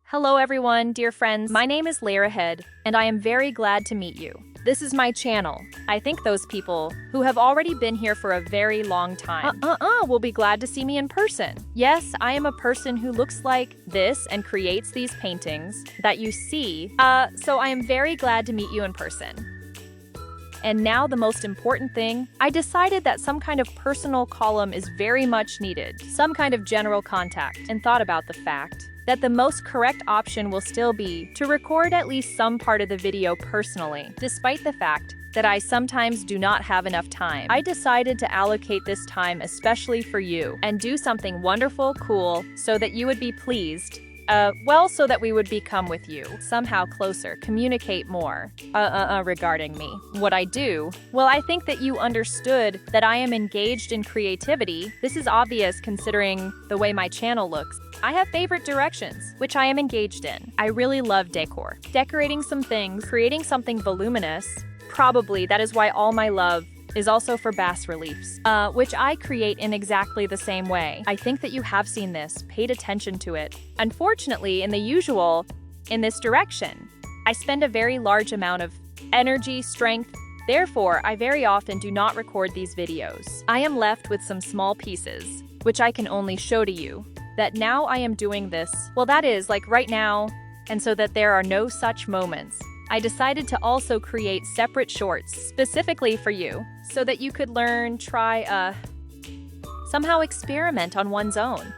Hello everyone, dear friends. My name is Lara Head, and I am very glad to meet you. This is my channel. I think those people who have already been here for a very long time will be glad to see me in person. Yes, I am a person who looks like this and creates these paintings that you see. So I am very glad to meet you in person. And now the most important thing, I decided that some kind of personal column is very much needed, some kind of general contact, and thought about the fact that the most correct option will still be to record at least some part of the video personally, despite the fact that I sometimes do not have enough time. I decided to allocate this time especially for you and do something wonderful, cool, so that you would be pleased. So that we would become with you, somehow closer, communicate more, regarding me. What I do? Well, I think that you understood that I am engaged in creativity. This is obvious considering the way my channel looks. I have favorite directions, which I am engaged in. I really love decor. Decorating some things, creating something voluminous. Probably that is why all my love is also for bas reliefs, which I create in exactly the same way. I think that you have seen this, paid attention to it. Unfortunately, in this direction, I spend a very large amount of energy, strength. Therefore, I very often do not record these videos. I am left with some small pieces, which I can only show to you, that now I am doing this. Well, that is, like right now, and so that there are no such moments. I decided to also create separate shorts specifically for you so that you could learn, try, somehow experiment on one's own.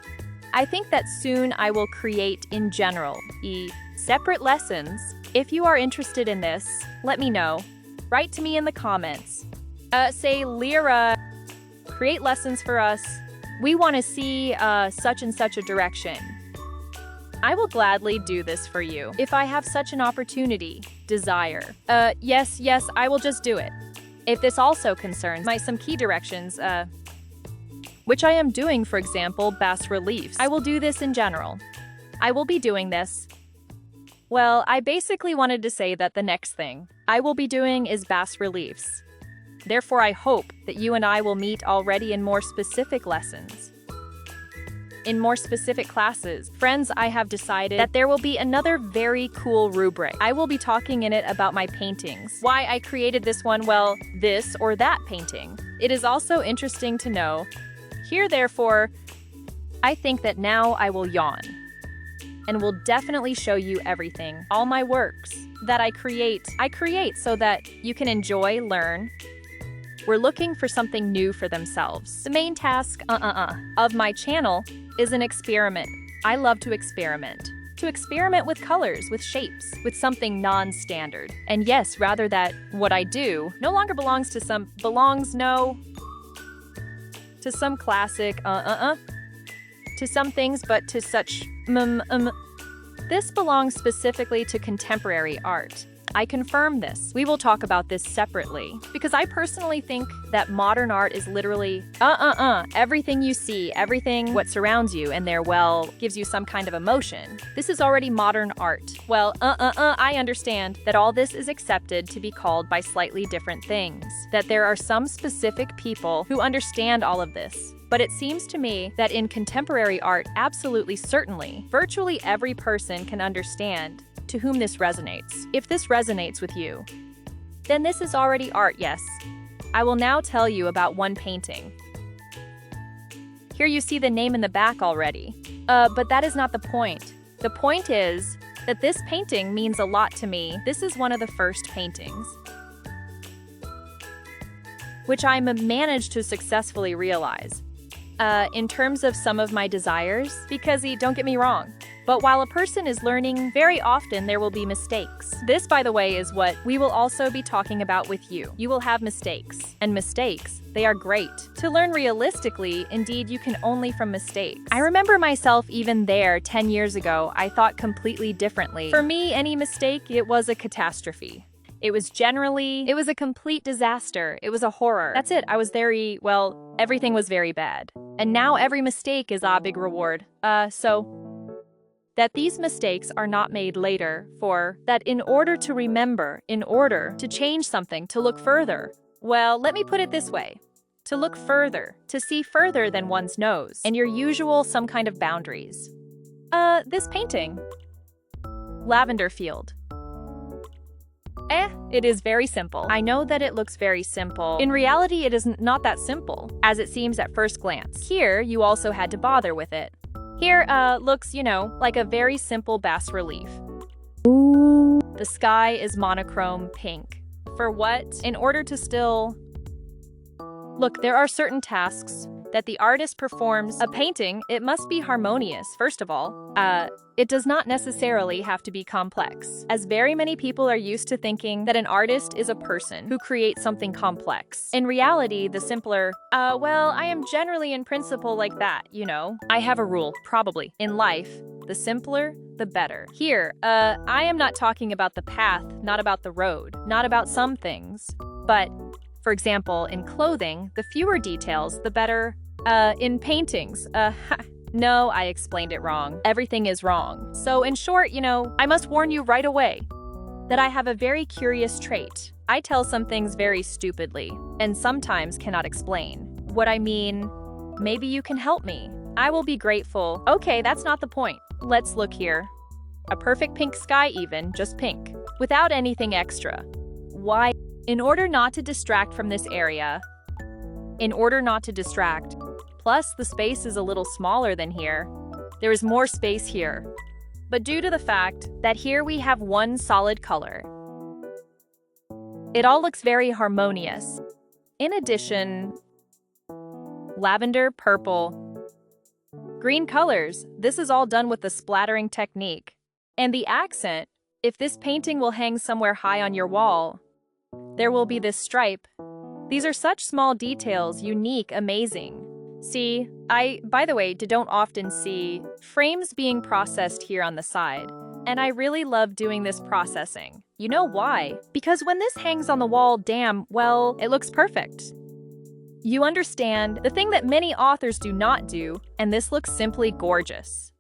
I think that soon I will create in general, separate lessons. If you are interested in this, let me know. Write to me in the comments. Say, Lyra, create lessons for us. We want to see such and such a direction. I will gladly do this for you if I have such an opportunity, desire. Yes, I will just do it. If this also concerns some key directions, which I am doing, for example, bas reliefs, I will do this in general. I will be doing this. Well, I basically wanted to say that the next thing I will be doing is bas reliefs. Therefore, I hope that you and I will meet already in more specific lessons. In more specific classes. Friends, I have decided that there will be another very cool rubric. I will be talking in it about my paintings. Why I created this one, well, this or that painting. It is also interesting to know. Here, therefore, I think that now I will yawn and will definitely show you everything, all my works that I create so that you can enjoy, learn. We're looking for something new for themselves. The main task, of my channel is an experiment. I love to experiment. To experiment with colors, with shapes, with something non-standard. And yes, rather that what I do no longer belongs to some classic, to some things, but to such, This belongs specifically to contemporary art. I confirm this. We will talk about this separately, because I personally think that modern art is literally, everything you see, everything what surrounds you, and gives you some kind of emotion. This is already modern art. Well, I understand that all this is accepted to be called by slightly different things, that there are some specific people who understand all of this. But it seems to me that in contemporary art, absolutely certainly, virtually every person can understand to whom this resonates. If this resonates with you, then this is already art, yes. I will now tell you about one painting. Here you see the name in the back already. But that is not the point. The point is that this painting means a lot to me. This is one of the first paintings which I managed to successfully realize. In terms of some of my desires, because don't get me wrong, but while a person is learning, very often there will be mistakes. This, by the way, is what we will also be talking about with you. You will have mistakes. And mistakes, they are great. To learn realistically, indeed, you can only from mistakes. I remember myself even there 10 years ago, I thought completely differently. For me, any mistake, it was a catastrophe. It was a complete disaster. It was a horror. That's it. I was everything was very bad. And now every mistake is a big reward. That these mistakes are not made later, for that in order to remember, in order to change something, to look further. Well, let me put it this way. To look further, to see further than one's nose, and your usual some kind of boundaries. This painting. Lavender field. It is very simple. I know that it looks very simple. In reality, it is not that simple, as it seems at first glance. Here, you also had to bother with it. Here, looks, like a very simple bas relief. The sky is monochrome pink. For what? In order to still... Look, there are certain tasks that the artist performs. A painting, it must be harmonious, first of all. It does not necessarily have to be complex, as very many people are used to thinking that an artist is a person who creates something complex. In reality, the simpler, well, I am generally in principle like that, I have a rule, probably. In life, the simpler, the better. Here, I am not talking about the path, not about the road, not about some things, but for example, in clothing, the fewer details, the better. In paintings, no, I explained it wrong. Everything is wrong. So in short, I must warn you right away that I have a very curious trait. I tell some things very stupidly, and sometimes cannot explain. What I mean, maybe you can help me. I will be grateful. Okay, that's not the point. Let's look here. A perfect pink sky even, just pink, without anything extra. Why? In order not to distract from this area, plus the space is a little smaller than here. There is more space here. But due to the fact that here we have one solid color, it all looks very harmonious. In addition, lavender, purple, green colors, this is all done with the splattering technique. And the accent, if this painting will hang somewhere high on your wall, there will be this stripe. These are such small details, unique, amazing. See, by the way, don't often see frames being processed here on the side. And I really love doing this processing. You know why? Because when this hangs on the wall, damn, well, it looks perfect. You understand, the thing that many authors do not do, and this looks simply gorgeous.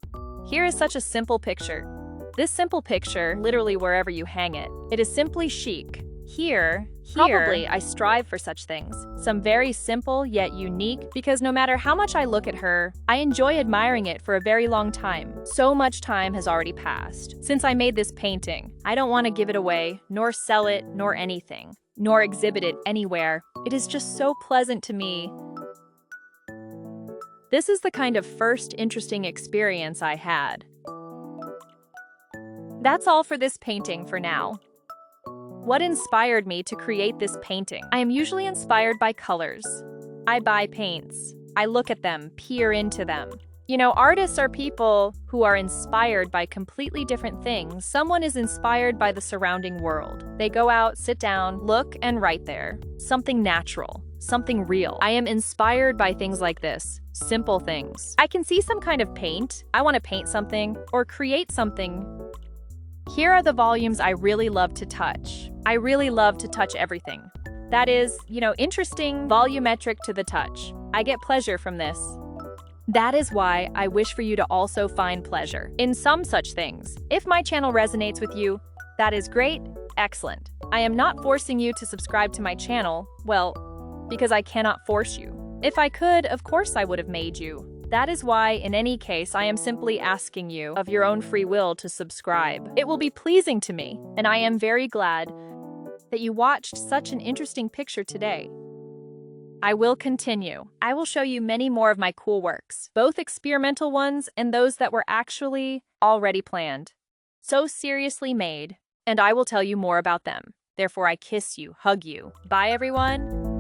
Here is such a simple picture. This simple picture, literally wherever you hang it, it is simply chic. Here, probably I strive for such things. Some very simple yet unique, because no matter how much I look at her, I enjoy admiring it for a very long time. So much time has already passed since I made this painting. I don't want to give it away, nor sell it, nor anything, nor exhibit it anywhere. It is just so pleasant to me. This is the kind of first interesting experience I had. That's all for this painting for now. What inspired me to create this painting? I am usually inspired by colors. I buy paints. I look at them, peer into them. Artists are people who are inspired by completely different things. Someone is inspired by the surrounding world. They go out, sit down, look, and write there. Something natural, something real. I am inspired by things like this, simple things. I can see some kind of paint. I want to paint something or create something. Here are the volumes I really love to touch. I really love to touch everything. That is, interesting, volumetric to the touch. I get pleasure from this. That is why I wish for you to also find pleasure in some such things. If my channel resonates with you, that is great, excellent. I am not forcing you to subscribe to my channel, well, because I cannot force you. If I could, of course I would have made you. That is why, in any case, I am simply asking you of your own free will to subscribe. It will be pleasing to me, and I am very glad that you watched such an interesting picture today. I will continue. I will show you many more of my cool works, both experimental ones and those that were actually already planned. So seriously made, and I will tell you more about them. Therefore, I kiss you, hug you. Bye, everyone.